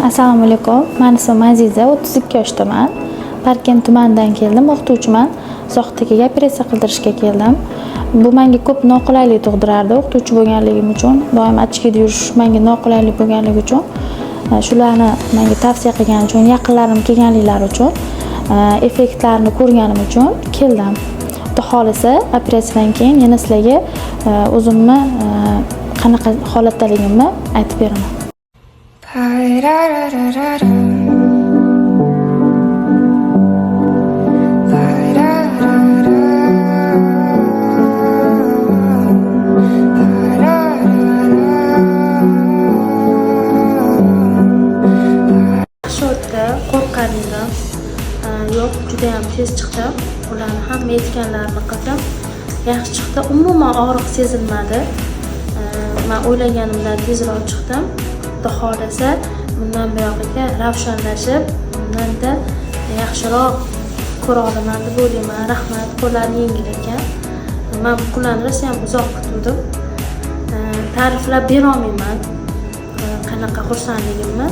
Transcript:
Assalomu alaykum. Men ismim Aziza, 32 yoshdaman. Parkent tumanidan keldim, o'qituvchiman. Soxtaga operatsiya qildirishga keldim. Bu menga ko'p noqulaylik tug'dirardi, o'qituvchi bo'lganligim uchun, doim ochkada yurish menga noqulaylik bo'lganligi uchun, shularni menga tavsiya qilgan uchun, yaqinlarim kelganliklari uchun, effektlarini ko'rganim uchun keldim. Xudo xolisa, operatsiyadan keyin yana sizlarga o'zimni qanaqa holatdaligimni aytib beraman. Qo'rqqanimdan yo'q, juda ham tez chiqdi. Ularni hamma aytganlarini qildim. Yaxshi chiqdi. Umuman og'riq sezilmadi. Men o'ylaganimdan tezroq chiqdim. Xudo xolasa, bundan buyog'iga ravshanlashib, bundanda yaxshiroq ko'ra olaman deb o'ylayman. Rahmat, qo'llarni yengil ekan. Men bu kunlarni rosa ham uzoq kutdim. Ta'riflab bera olmayman qanaqa xursandligimni.